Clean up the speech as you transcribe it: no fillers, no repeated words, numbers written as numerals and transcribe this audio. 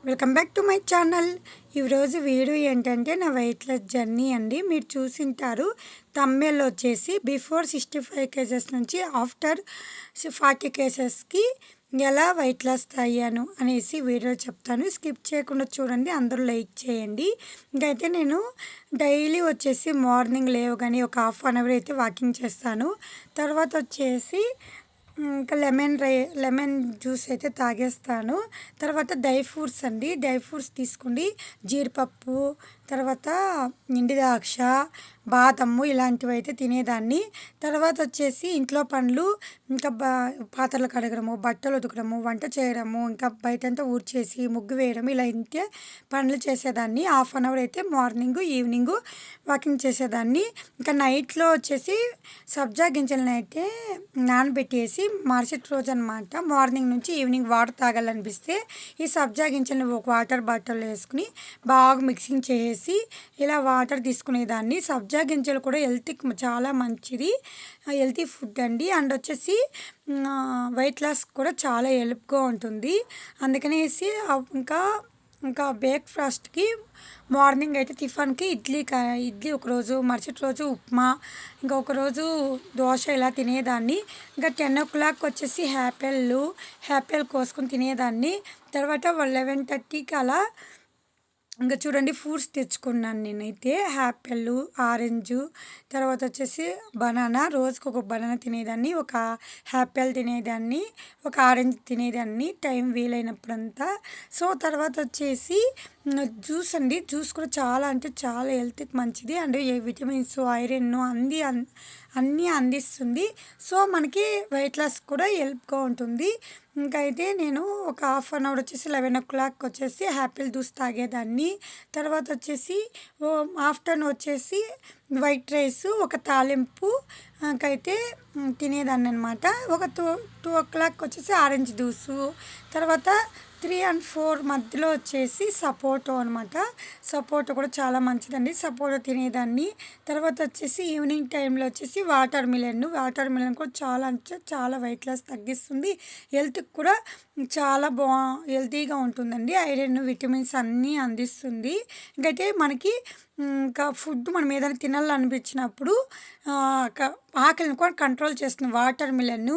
Welcome back to my channel. ఈరోజు video ఏంటంటే నా వెయిట్ లాస్ జర్నీ అండి. మీరు చూసింటారు థంబ్నెయిల్ వచ్చేసి బిఫోర్ 65 కేజెస్ నుంచి ఆఫ్టర్ 40 కేజెస్కి ఎలా వెయిట్ లాస్ అయ్యాను అనేసి వీడియో చెప్తాను. స్కిప్ చేయకుండా చూడండి, అందరూ లైక్ చేయండి. ఇంకైతే నేను డైలీ వచ్చేసి మార్నింగ్ లేవగానే ఒక హాఫ్ అన్ అవర్ అయితే వాకింగ్ చేస్తాను. తర్వాత వచ్చేసి ఇంకా లెమన్ జ్యూస్ అయితే తాగేస్తాను. తర్వాత డ్రై ఫ్రూట్స్ అండి, డ్రై ఫ్రూట్స్ తీసుకోండి. జీడిపప్పు, తర్వాత ఎండు ద్రాక్ష, బాదము ఇలాంటివి అయితే తినేదాన్ని. తర్వాత వచ్చేసి ఇంట్లో పనులు, ఇంకా పాత్రలు కడగడము, బట్టలు ఉతకడము, వంట చేయడము, ఇంకా బయటంతా ఊడ్చేసి ముగ్గు వేయడం, ఇలా ఇంతే పనులు చేసేదాన్ని. హాఫ్ అన్ అవర్ అయితే మార్నింగ్ ఈవినింగ్ వాకింగ్ చేసేదాన్ని. ఇంకా నైట్లో వచ్చేసి సబ్జా గింజలను అయితే నానబెట్టేసి మరుసటి రోజు అనమాట మార్నింగ్ నుంచి ఈవినింగ్ వాటర్ తాగాలనిపిస్తే ఈ సబ్జా గింజలను ఒక వాటర్ బాటిల్లో వేసుకుని బాగా మిక్సింగ్ చేసి ఇలా వాటర్ తీసుకునేదాన్ని. సబ్జా గింజలు కూడా హెల్త్కి చాలా మంచిది, హెల్తీ ఫుడ్ అండి. అండ్ వచ్చేసి వెయిట్ లాస్ కూడా చాలా హెల్ప్గా ఉంటుంది. అందుకనేసి ఇంకా బ్రేక్ఫాస్ట్కి మార్నింగ్ అయితే టిఫిన్కి ఇడ్లీ ఒకరోజు, మరుసటి రోజు ఉప్మా, ఇంకొక రోజు దోశ ఇలా తినేదాన్ని. ఇంకా 10 o'clock వచ్చేసి యాపిల్ కోసుకొని తినేదాన్ని. తర్వాత 11:30కి అలా ఇంకా చూడండి ఫ్రూట్స్ తెచ్చుకున్నాను నేనైతే. యాపిల్, ఆరెంజు, తర్వాత వచ్చేసి బనానా. రోజుకి ఒక బనానా తినేదాన్ని, ఒక యాపిల్ తినేదాన్ని, ఒక ఆరెంజ్ తినేదాన్ని టైం వీలైనప్పుడంతా. సో తర్వాత వచ్చేసి జ్యూస్ అండి. జ్యూస్ కూడా చాలా అంటే చాలా హెల్త్కి మంచిది. అండ్ విటమిన్స్, ఐరన్ అన్నీ అందిస్తుంది. సో మనకి వెయిట్ లాస్ కూడా హెల్ప్గా ఉంటుంది. ఇంకైతే నేను ఒక హాఫ్ అన్ అవర్ వచ్చేసి 11 o'clock వచ్చేసి యాపిల్ జ్యూస్ తాగేదాన్ని. తర్వాత వచ్చేసి ఆఫ్టర్నూన్ వచ్చేసి వైట్ రైస్, ఒక తాలింపు అయితే తినేదాన్ని అనమాట. ఒక 2 o'clock వచ్చేసి ఆరెంజ్ జ్యూసు. తర్వాత 3 and 4 మధ్యలో వచ్చేసి సపోటో అనమాట. సపోటో కూడా చాలా మంచిదండి, సపోటో తినేదాన్ని. తర్వాత వచ్చేసి ఈవినింగ్ టైంలో వచ్చేసి వాటర్ మిలన్ కూడా చాలా అంటే చాలా వెయిట్ లాస్ తగ్గిస్తుంది. హెల్త్కి కూడా చాలా హెల్తీగా ఉంటుందండి. ఐరన్, విటమిన్స్ అన్నీ అందిస్తుంది. ఇంకైతే మనకి ఇంకా ఫుడ్ మనం ఏదైనా తినాలనిపించినప్పుడు ఆకలిని కూడా కంట్రోల్ చేస్తుంది వాటర్ మిలన్.